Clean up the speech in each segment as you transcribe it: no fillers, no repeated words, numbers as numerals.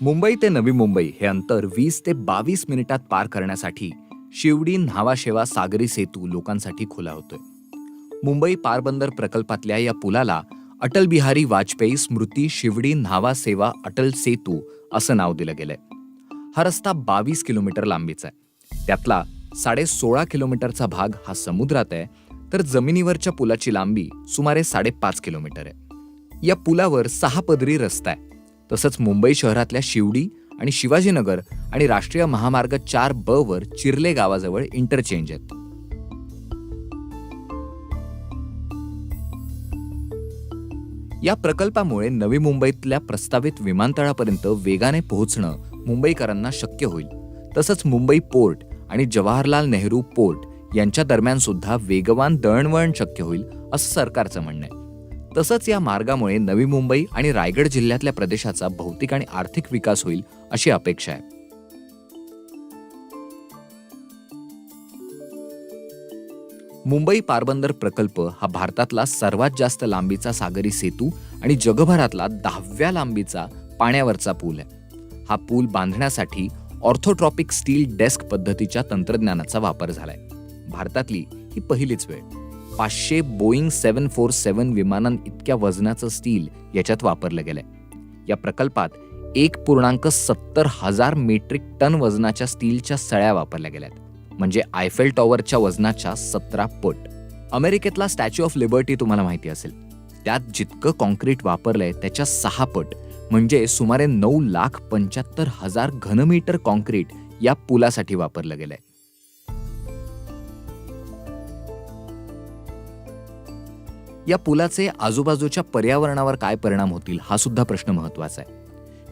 मुंबई ते नवी मुंबई हे अंतर 20 ते 22 मिनिटात पार करण्यासाठी शिवडी न्हावाशेवा सागरी सेतू लोकांसाठी खुला होतोय. मुंबई पारबंदर प्रकल्पातल्या या पुलाला अटल बिहारी वाजपेयी स्मृती शिवडी न्हावा सेवा अटल सेतू असं नाव दिलं गेलंय. हा रस्ता 22 किलोमीटर लांबीचा आहे. त्यातला 16.5 किलोमीटरचा भाग हा समुद्रात आहे, तर जमिनीवरच्या पुलाची लांबी सुमारे 5.5 किलोमीटर आहे. या पुलावर 6 पदरी रस्ता आहे. तसंच मुंबई शहरातल्या शिवडी आणि शिवाजीनगर आणि राष्ट्रीय महामार्ग 4B वर चिर्ले गावाजवळ इंटरचेंज आहेत. या प्रकल्पामुळे नवी मुंबईतल्या प्रस्तावित विमानतळापर्यंत वेगाने पोहोचणं मुंबईकरांना शक्य होईल. तसंच मुंबई पोर्ट आणि जवाहरलाल नेहरू पोर्ट यांच्या दरम्यान सुद्धा वेगवान दळणवळण शक्य होईल असं सरकारचं म्हणणं आहे. तसंच या मार्गामुळे नवी मुंबई आणि रायगड जिल्ह्यातल्या प्रदेशाचा भौतिक आणि आर्थिक विकास होईल अशी अपेक्षा आहे. मुंबई पारबंदर प्रकल्प हा भारतातला सर्वात जास्त लांबीचा सागरी सेतू आणि जगभरातला 10व्या लांबीचा पाण्यावरचा पूल आहे. हा पूल बांधण्यासाठी ऑर्थोट्रॉपिक स्टील डेस्क पद्धतीच्या तंत्रज्ञानाचा वापर झालाय. भारतातली ही पहिलीच वेळ. 500 बोईंग 747 विमानांइतक्या वजनाचं स्टील याच्यात वापरलं गेलंय. या प्रकल्पात 1.70 मेट्रिक टन वजनाच्या स्टीलच्या सळ्या वापरल्या गेल्यात, म्हणजे आयफेल टॉवरच्या वजनाच्या 17 पट. अमेरिकेतला स्टॅच्यू ऑफ लिबर्टी तुम्हाला माहिती असेल, त्यात जितकं कॉन्क्रीट वापरलंय त्याच्या 6 पट, म्हणजे सुमारे 9,75,000 घनमीटर कॉन्क्रीट या पुलासाठी वापरलं गेलंय. या पुलाचे आजूबाजूच्या पर्यावरणावर काय परिणाम होतील हा सुद्धा प्रश्न महत्त्वाचा आहे.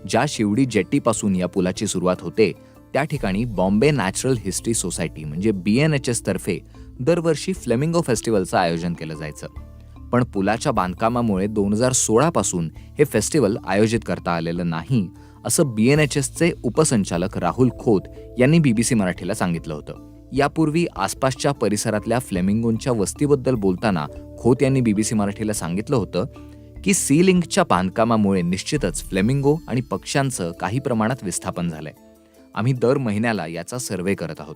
ज्या शिवडी जेट्टीपासून या पुलाची सुरुवात होते त्या ठिकाणी बॉम्बे नॅचरल हिस्ट्री सोसायटी म्हणजे BNHS तर्फे दरवर्षी फ्लेमिंगो फेस्टिवलचं आयोजन केलं जायचं. पण पुलाच्या बांधकामामुळे 2016 पासून हे फेस्टिवल आयोजित करता आलेलं नाही असं BNHSचे उपसंचालक राहुल खोत यांनी BBC मराठीला सांगितलं होतं. यापूर्वी आसपासच्या परिसरातल्या फ्लेमिंगोंच्या वस्तीबद्दल बोलताना खोत यांनी BBC मराठीला सांगितलं होतं की सी लिंकच्या बांधकामामुळे निश्चितच फ्लेमिंगो आणि पक्ष्यांचं काही प्रमाणात विस्थापन झालंय. आम्ही दर महिन्याला याचा सर्व्हे करत आहोत.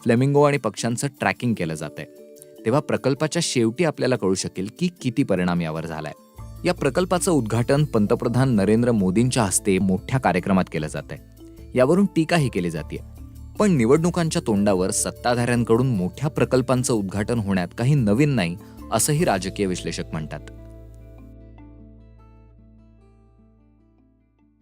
फ्लेमिंगो आणि पक्ष्यांचं ट्रॅकिंग केलं जातंय. तेव्हा प्रकल्पाच्या शेवटी आपल्याला कळू शकेल की किती परिणाम यावर झालाय. या प्रकल्पाचं उद्घाटन पंतप्रधान नरेंद्र मोदींच्या हस्ते मोठ्या कार्यक्रमात केलं जातंय. यावरून टीकाही केली जाते. पण निवडणुकांच्या तोंडावर सत्ताधाऱ्यांकडून मोठ्या प्रकल्पांचं उद्घाटन होण्यात काही नवीन नाही असंही राजकीय विश्लेषक म्हणतात.